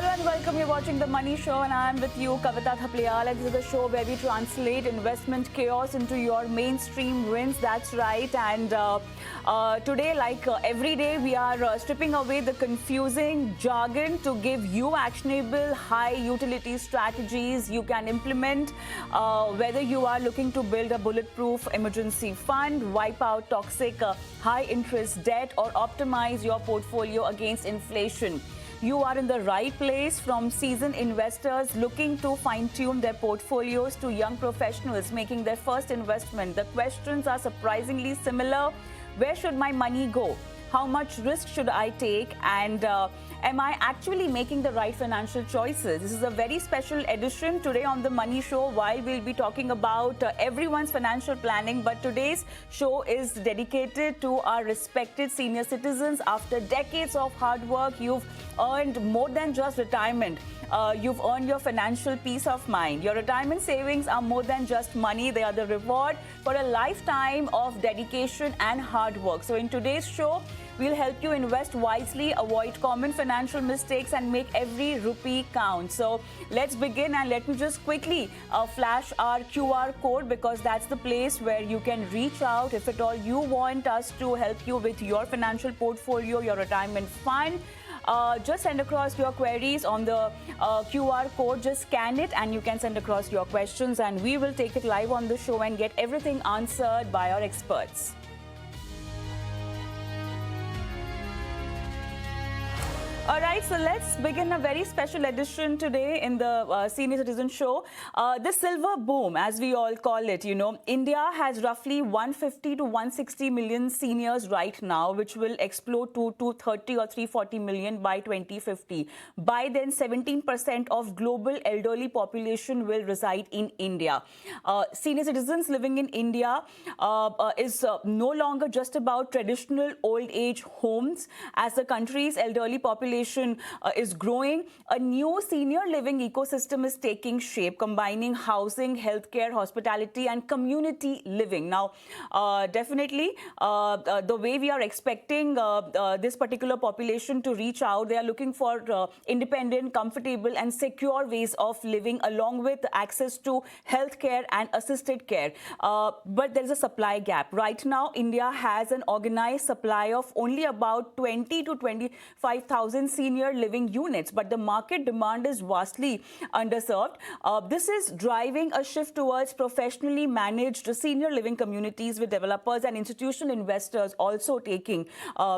and welcome. You're watching The Money Show and I'm with you, Kavita Thaplayal. And this is the show where we translate investment chaos into your mainstream wins. That's right. And today, like every day, we are stripping away the confusing jargon to give you actionable, high-utility strategies you can implement, whether you are looking to build a bulletproof emergency fund, wipe out toxic high-interest debt, or optimize your portfolio against inflation. You are in the right place, from seasoned investors looking to fine-tune their portfolios to young professionals making their first investment. The questions are surprisingly similar. Where should my money go? How much risk should I take? And am I actually making the right financial choices? This is a very special edition today on The Money Show. While we'll be talking about everyone's financial planning, but today's show is dedicated to our respected senior citizens. After decades of hard work, you've earned more than just retirement. You've earned your financial peace of mind. Your retirement savings are more than just money. They are the reward for a lifetime of dedication and hard work. So in today's show, we'll help you invest wisely, avoid common financial mistakes, and make every rupee count. So let's begin, and let me just quickly flash our QR code, because that's the place where you can reach out if at all you want us to help you with your financial portfolio, your retirement fund. Just send across your queries on the QR code. Just scan it and you can send across your questions, and we will take it live on the show and get everything answered by our experts. All right, so let's begin a very special edition today in the Senior Citizen Show. The silver boom, as we all call it, India has roughly 150 to 160 million seniors right now, which will explode to 230 or 340 million by 2050. By then, 17% of global elderly population will reside in India. Senior citizens living in India is no longer just about traditional old age homes. As the country's elderly population is growing, a new senior living ecosystem is taking shape, combining housing, healthcare, hospitality, and community living. Now, definitely, the way we are expecting this particular population to reach out, they are looking for independent, comfortable, and secure ways of living, along with access to healthcare and assisted care. But there is a supply gap. Right now, India has an organized supply of only about 20 to 25,000 senior living units, but the market demand is vastly underserved. This is driving a shift towards professionally managed senior living communities, with developers and institutional investors also taking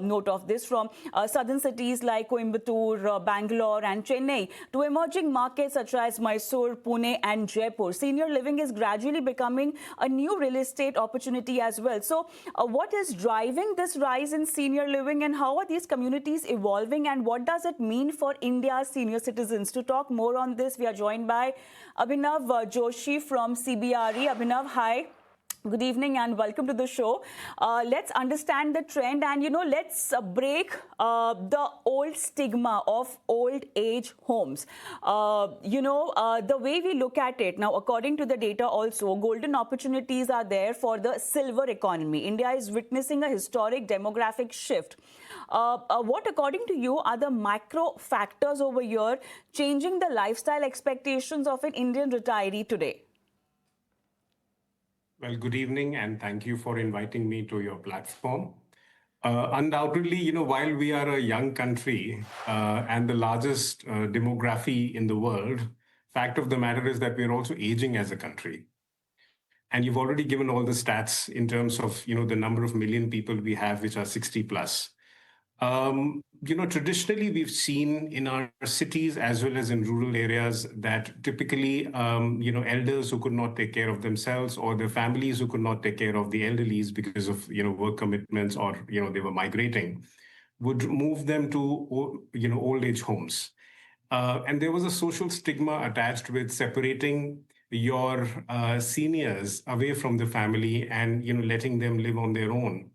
note of this, from southern cities like Coimbatore, Bangalore, and Chennai to emerging markets such as Mysore, Pune, and Jaipur. Senior living is gradually becoming a new real estate opportunity as well. So, what is driving this rise in senior living, and how are these communities evolving, and what does it mean for India's senior citizens? To talk more on this, we are joined by Abhinav Joshi from CBRE. Abhinav, hi. Good evening and welcome to the show. Let's understand the trend, and let's break the old stigma of old age homes. The way we look at it now, according to the data also, golden opportunities are there for the silver economy. India is witnessing a historic demographic shift. What, according to you, are the macro factors over here changing the lifestyle expectations of an Indian retiree today? Well, good evening, and thank you for inviting me to your platform. Undoubtedly, while we are a young country and the largest demography in the world, fact of the matter is that we're also aging as a country. And you've already given all the stats in terms of, the number of million people we have, which are 60 plus. Traditionally, we've seen in our cities as well as in rural areas that typically, elders who could not take care of themselves, or their families who could not take care of the elderlies because of, work commitments, or, they were migrating, would move them to, old age homes. And there was a social stigma attached with separating your seniors away from the family and, letting them live on their own.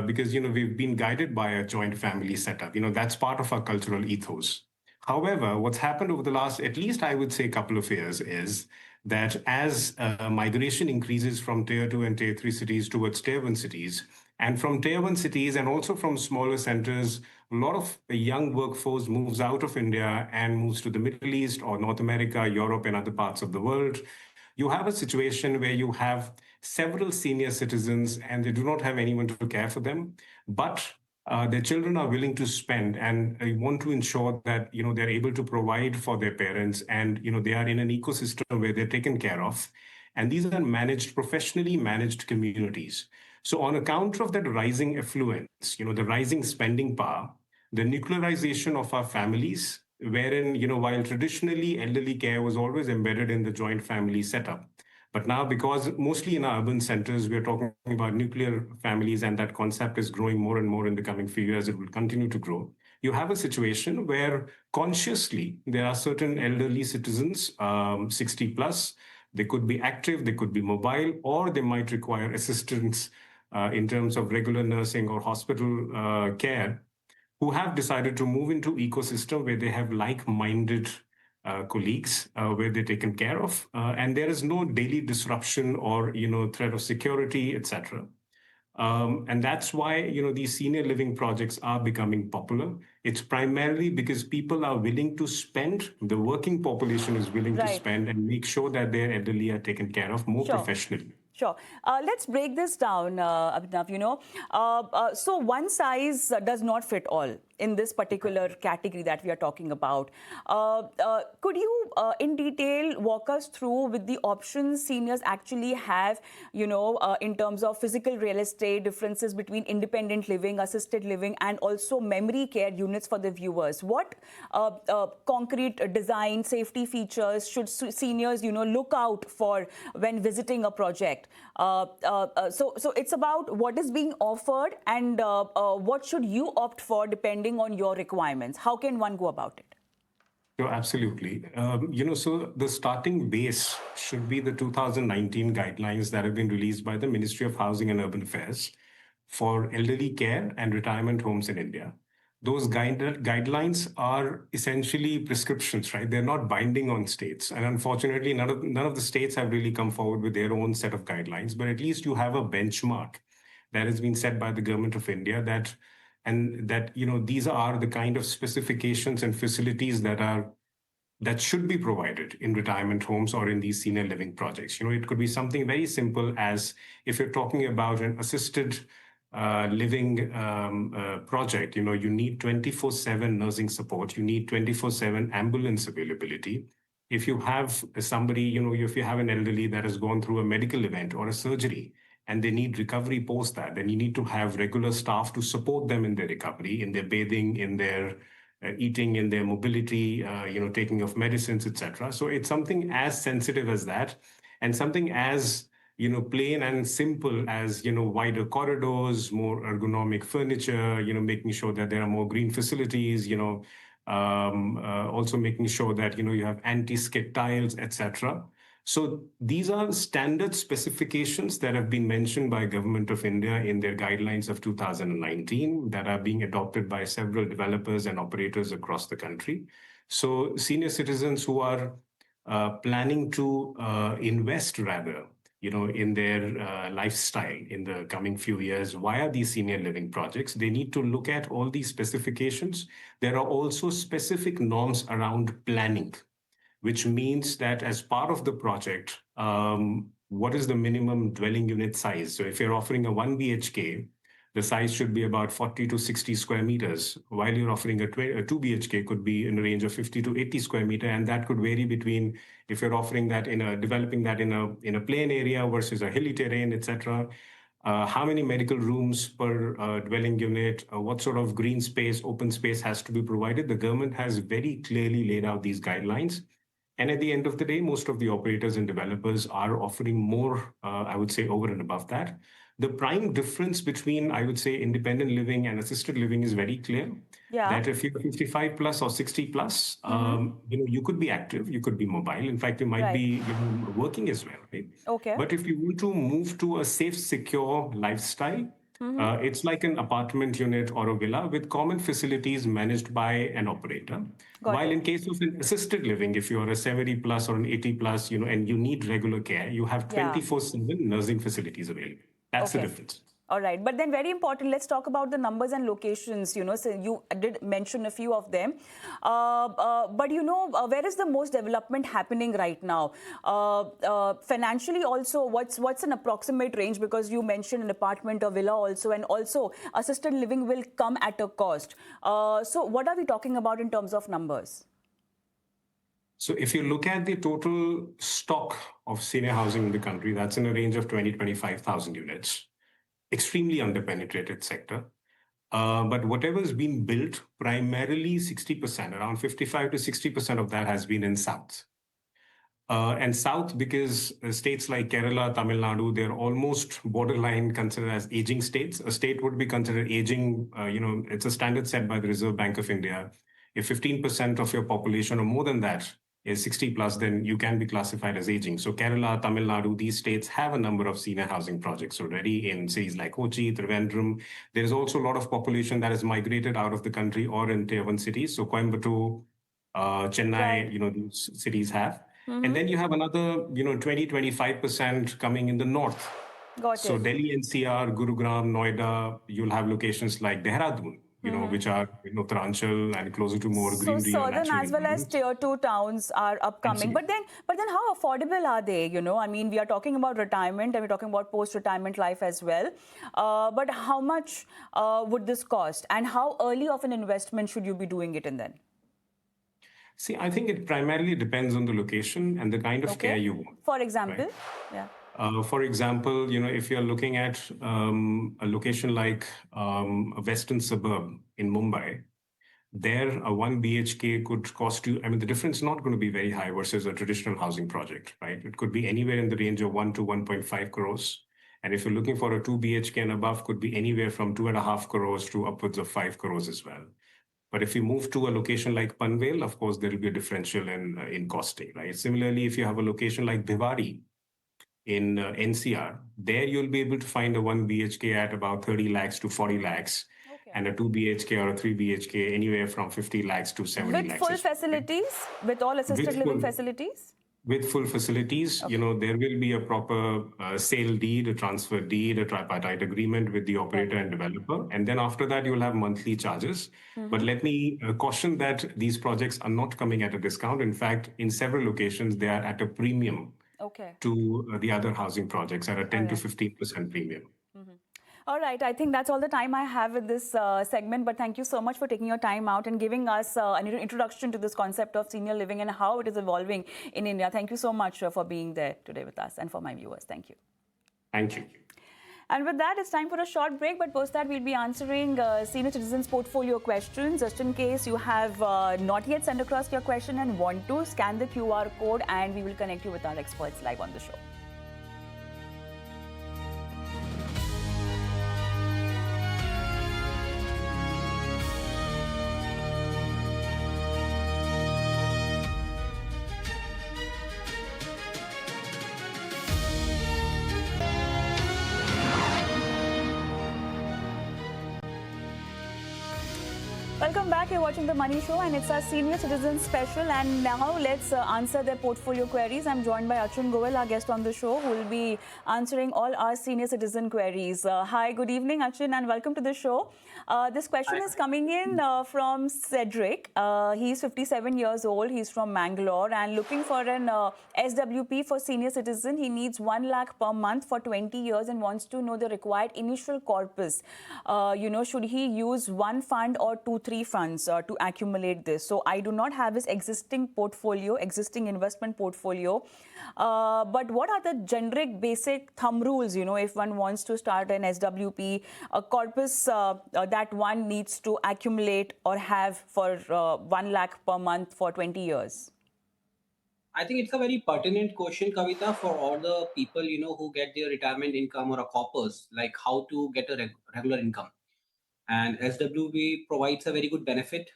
Because, we've been guided by a joint family setup. That's part of our cultural ethos. However, what's happened over the last, at least I would say, couple of years is that as migration increases from tier 2 and tier 3 cities towards tier 1 cities, And from tier one cities and also from smaller centers, a lot of the young workforce moves out of India and moves to the Middle East or North America, Europe, and other parts of the world. You have a situation where you have several senior citizens and they do not have anyone to care for them, but their children are willing to spend and want to ensure that they're able to provide for their parents, and they are in an ecosystem where they're taken care of, and these are managed, professionally managed communities. So on account of that rising affluence, the rising spending power, the nuclearization of our families, wherein, while traditionally elderly care was always embedded in the joint family setup, but now, because mostly in our urban centers, we are talking about nuclear families, and that concept is growing more and more in the coming few years. It will continue to grow. You have a situation where consciously there are certain elderly citizens, 60 plus, they could be active, they could be mobile, or they might require assistance in terms of regular nursing or hospital care, who have decided to move into ecosystem where they have like-minded colleagues, where they're taken care of, and there is no daily disruption or threat of security, etc. And that's why these senior living projects are becoming popular. It's primarily because people are willing to spend, the working population is willing to Right. spend and make sure that their elderly are taken care of more Sure. professionally. Sure. Let's break this down, Abhinav. So one size does not fit all in this particular category that we are talking about. Could you, in detail, walk us through with the options seniors actually have, in terms of physical real estate, differences between independent living, assisted living, and also memory care units for the viewers? What concrete design, safety features should seniors, look out for when visiting a project? So it's about what is being offered and what should you opt for depending on your requirements. How can one go about it? So absolutely. So the starting base should be the 2019 guidelines that have been released by the Ministry of Housing and Urban Affairs for elderly care and retirement homes in India. Those guidelines are essentially prescriptions, right? They're not binding on states. And unfortunately, none of the states have really come forward with their own set of guidelines, but at least you have a benchmark that has been set by the government of India, that these are the kind of specifications and facilities that should be provided in retirement homes or in these senior living projects. It could be something very simple as, if you're talking about an assisted living project, you need 24/7 nursing support, you need 24/7 ambulance availability. If you have somebody, if you have an elderly that has gone through a medical event or a surgery, and they need recovery post that, then you need to have regular staff to support them in their recovery, in their bathing, in their eating, in their mobility, taking of medicines, etc. So it's something as sensitive as that, and something as plain and simple as wider corridors, more ergonomic furniture, making sure that there are more green facilities, also making sure that you have anti-skid tiles, etc. So these are standard specifications that have been mentioned by Government of India in their guidelines of 2019 that are being adopted by several developers and operators across the country. So senior citizens who are planning to invest rather, in their lifestyle in the coming few years via these senior living projects, they need to look at all these specifications. There are also specific norms around planning, which means that as part of the project, what is the minimum dwelling unit size? So if you're offering a 1 BHK, the size should be about 40 to 60 square meters, while you're offering a 2 BHK could be in a range of 50 to 80 square meter, and that could vary between, if you're offering that developing that in a plain area versus a hilly terrain, etc. How many medical rooms per dwelling unit, what sort of green space, open space has to be provided. The government has very clearly laid out these guidelines. And at the end of the day, most of the operators and developers are offering more, I would say, over and above that. The prime difference between, I would say, independent living and assisted living is very clear. Yeah. That if you're 55 plus or 60 plus, you could be active, you could be mobile. In fact, you might be working as well, right? Okay. But if you want to move to a safe, secure lifestyle, it's like an apartment unit or a villa with common facilities managed by an operator. While in case of an assisted living, if you're a 70 plus or an 80 plus, and you need regular care, you have 24/7 nursing facilities available. That's the difference. All right, but then very important, let's talk about the numbers and locations. So you did mention a few of them. But where is the most development happening right now? Financially also, what's an approximate range? Because you mentioned an apartment or villa also, and also assisted living will come at a cost. So what are we talking about in terms of numbers? So if you look at the total stock of senior housing in the country, that's in a range of 25,000 units. Extremely underpenetrated sector. But whatever's been built, primarily 60%, around 55 to 60% of that has been in South. And South, because states like Kerala, Tamil Nadu, they're almost borderline considered as aging states. A state would be considered aging, it's a standard set by the Reserve Bank of India. If 15% of your population or more than that is 60 plus, then you can be classified as aging. So Kerala, Tamil Nadu, these states have a number of senior housing projects already in cities like Kochi, Trivandrum. There is also a lot of population that has migrated out of the country or in tier one cities. So Coimbatore, Chennai, Right. these cities have. And then you have another, 25% coming in the north. Got So it. Delhi NCR, Gurugram, Noida, you'll have locations like Dehradun, which are, Uttaranchal and closer to more So greenery or southern natural as well as environments. tier two towns are upcoming. Absolutely. But then how affordable are they? I mean, we are talking about retirement and we're talking about post-retirement life as well. But how much would this cost? And how early of an investment should you be doing it in then? See, I think it primarily depends on the location and the kind of care Okay. you want, For right? example, yeah. For example, if you're looking at a location like a western suburb in Mumbai, there a 1 BHK could cost you, I mean, the difference is not going to be very high versus a traditional housing project, right? It could be anywhere in the range of 1 to 1.5 crores. And if you're looking for a 2 BHK and above, could be anywhere from 2.5 crores to upwards of 5 crores as well. But if you move to a location like Panvel, of course, there will be a differential in costing, right? Similarly, if you have a location like Bhiwadi in NCR, there you'll be able to find a 1 BHK at about 30 lakhs to 40 lakhs, Okay. and a 2 BHK or a 3 BHK anywhere from 50 lakhs to 70 With lakhs full as well, right? facilities, with all assisted With living full facilities? with full facilities, Okay. there will be a proper sale deed, a transfer deed, a tripartite agreement with the Right. operator and developer. And then after that, you'll have monthly charges. But let me caution that these projects are not coming at a discount. In fact, in several locations, they are at a premium Okay. to the other housing projects at a All 10 to right. 15% premium. All right, I think that's all the time I have with this segment, but thank you so much for taking your time out and giving us an introduction to this concept of senior living and how it is evolving in India. Thank you so much for being there today with us and for my viewers. Thank you. Thank you. And with that, it's time for a short break, but post that, we'll be answering senior citizens portfolio questions. Just in case you have not yet sent across your question and want to, scan the QR code and we will connect you with our experts live on the show. Welcome back. You're watching The Money Show and it's our senior citizen special. And now let's answer their portfolio queries. I'm joined by Achin, Goel, our guest on the show, who will be answering all our senior citizen queries. Hi, good evening, Achin, and welcome to the show. This question is coming in from Cedric. He's 57 years old. He's from Mangalore and looking for an SWP for senior citizen. He needs 1 lakh per month for 20 years and wants to know the required initial corpus. Should he use one fund or 2-3 funds to accumulate this? So I do not have his existing portfolio, existing investment portfolio. But what are the generic basic thumb rules, if one wants to start an SWP, a corpus that one needs to accumulate or have for 1 lakh per month for 20 years? I think it's a very pertinent question, Kavita, for all the people, who get their retirement income or a corpus, like how to get a regular income. And SWP provides a very good benefit.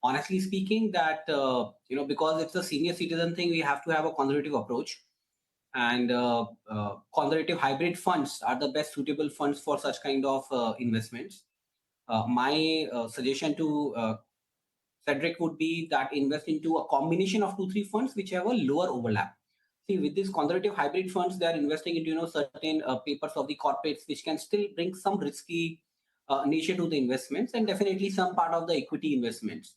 Honestly speaking, that, because it's a senior citizen thing, we have to have a conservative approach. And conservative hybrid funds are the best suitable funds for such kind of investments. My suggestion to Cedric would be that invest into a combination of 2-3 funds which have a lower overlap. See, with these conservative hybrid funds, they are investing into certain papers of the corporates, which can still bring some risky nature to the investments, and definitely some part of the equity investments.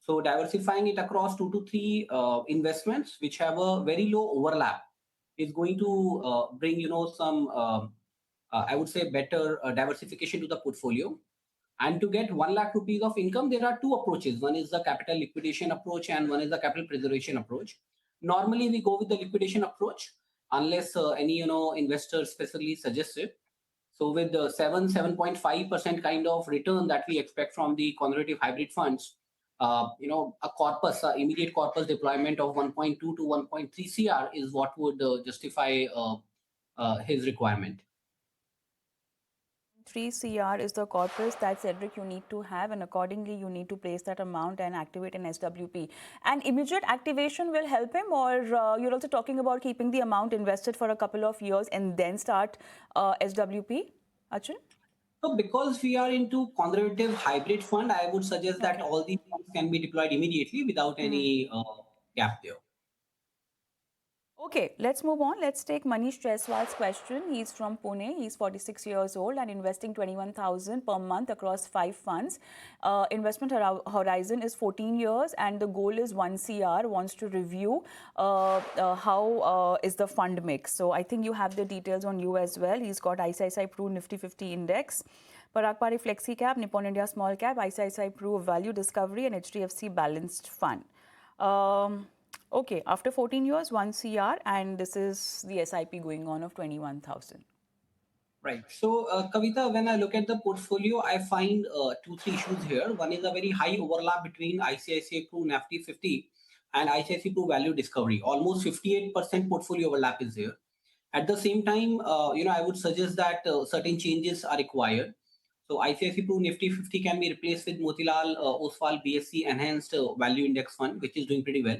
So diversifying it across 2 to 3 investments, which have a very low overlap, is going to bring some I would say better diversification to the portfolio. And to get 1 lakh rupees of income, there are two approaches. One is the capital liquidation approach, and one is the capital preservation approach. Normally, we go with the liquidation approach unless any investor specifically suggests it. So with the 7.5% kind of return that we expect from the conservative hybrid funds, a corpus, immediate corpus deployment of 1.2 to 1.3 CR is what would justify his requirement. 3 CR is the corpus that Cedric you need to have, and accordingly you need to place that amount and activate an SWP. And immediate activation will help him, or you're also talking about keeping the amount invested for a couple of years and then start SWP, Achin? So because we are into conservative hybrid fund, I would suggest that all these funds can be deployed immediately without any gap there. Okay, let's move on. Let's take Manish Jaiswal's question. He's from Pune. He's 46 years old and investing 21,000 per month across 5 funds. Investment horizon is 14 years and the goal is 1 CR. Wants to review how is the fund mix. So I think you have the details on you as well. He's got ICICI Pru Nifty 50 Index, Parag Pari Flexi Cap, Nippon India Small Cap, ICICI Pru Value Discovery and HDFC Balanced Fund. Okay, after 14 years, 1 CR, and this is the SIP going on of 21,000. Right. So, Kavita, when I look at the portfolio, I find 2, 3 issues here. One is a very high overlap between ICICI Pru Nifty 50 and ICICI Pru Value Discovery. Almost 58% portfolio overlap is there. At the same time, I would suggest that certain changes are required. So ICICI Pru Nifty 50 can be replaced with Motilal Oswal BSc Enhanced Value Index Fund, which is doing pretty well.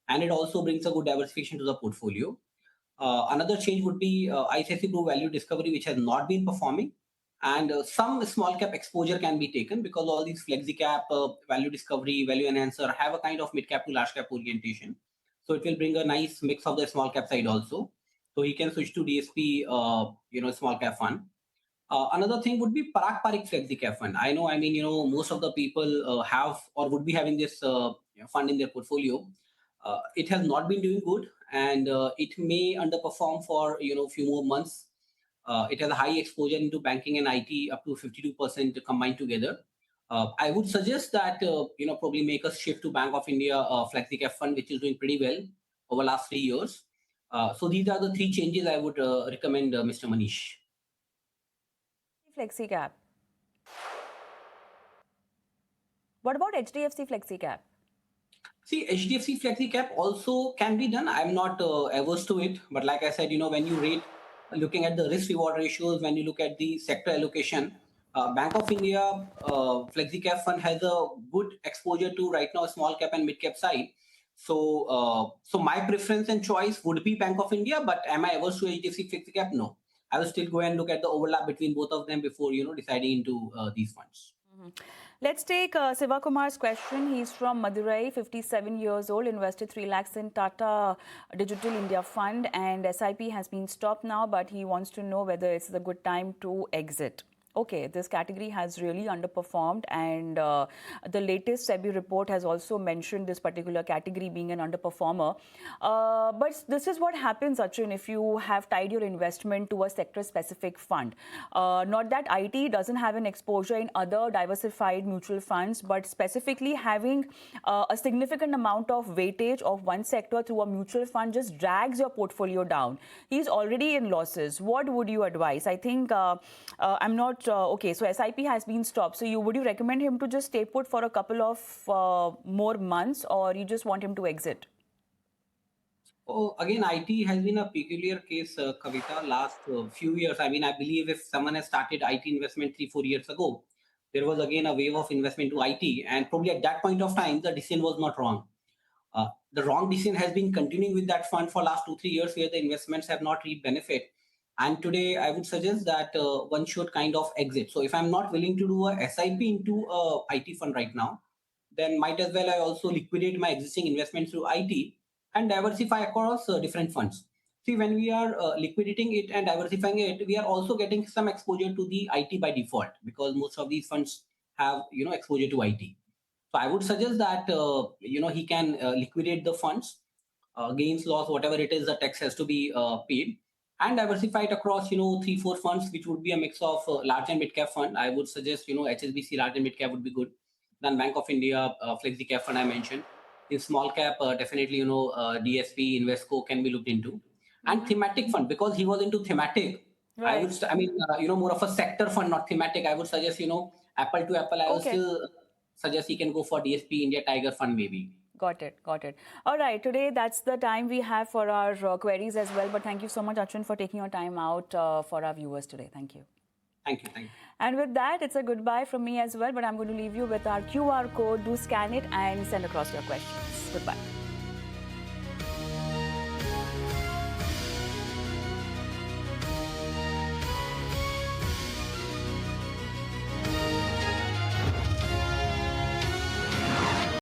And it also brings a good diversification to the portfolio. Another change would be ICICI Pru Value Discovery, which has not been performing. And some small cap exposure can be taken because all these flexi cap, value discovery, value enhancer have a kind of mid cap to large cap orientation. So it will bring a nice mix of the small cap side also. So he can switch to DSP, small cap fund. Another thing would be Parag Parik Flexi Cap Fund. I know, most of the people have or would be having this fund in their portfolio. It has not been doing good, and it may underperform for few more months. It has a high exposure into banking and IT, up to 52% combined together. I would suggest that probably make a shift to Bank of India Flexi Cap Fund, which is doing pretty well over last 3 years. So these are the 3 changes I would recommend, Mr. Manish. Flexi Cap. What about HDFC Flexi Cap? See, HDFC Flexi Cap also can be done. I'm not averse to it, but like I said, when you rate, looking at the risk reward ratios, when you look at the sector allocation, Bank of India Flexi Cap Fund has a good exposure to right now small cap and mid cap side. So, my preference and choice would be Bank of India, but am I averse to HDFC Flexi Cap? No. I will still go and look at the overlap between both of them before deciding into these funds. Let's take Siva Kumar's question. He's from Madurai, 57 years old, invested 3 lakhs in Tata Digital India Fund, and SIP has been stopped now, but he wants to know whether it's the good time to exit. Okay, this category has really underperformed, and the latest SEBI report has also mentioned this particular category being an underperformer. But this is what happens, Achin, if you have tied your investment to a sector-specific fund. Not that IT doesn't have an exposure in other diversified mutual funds, but specifically having a significant amount of weightage of one sector through a mutual fund just drags your portfolio down. He's already in losses. What would you advise? I think I'm not okay, so SIP has been stopped. So would you recommend him to just stay put for a couple of more months, or you just want him to exit? Oh, again, IT has been a peculiar case, Kavita, last few years. I believe if someone has started IT investment 3, 4 years ago, there was again a wave of investment to IT. And probably at that point of time, the decision was not wrong. The wrong decision has been continuing with that fund for last 2, 3 years where the investments have not reaped benefit. And today, I would suggest that one should kind of exit. So if I'm not willing to do a SIP into a IT fund right now, then might as well I also liquidate my existing investment through IT and diversify across different funds. See, when we are liquidating it and diversifying it, we are also getting some exposure to the IT by default, because most of these funds have exposure to IT. So I would suggest that he can liquidate the funds, gains, loss, whatever it is, the tax has to be paid, and diversify it across 3-4 funds, which would be a mix of large and mid cap fund. I would suggest HSBC large and mid cap would be good. Then Bank of India flexi cap fund I mentioned. In small cap, definitely DSP Invesco can be looked into, and thematic fund, because he was into thematic. I Right. would, more of a sector fund, not thematic. I would suggest, apple to apple. I would Okay. still suggest he can go for DSP India Tiger Fund maybe. Got it. Got it. All right. Today, that's the time we have for our queries as well. But thank you so much, Achin, for taking your time out for our viewers today. Thank you. Thank you. Thank you. And with that, it's a goodbye from me as well. But I'm going to leave you with our QR code. Do scan it and send across your questions. Goodbye.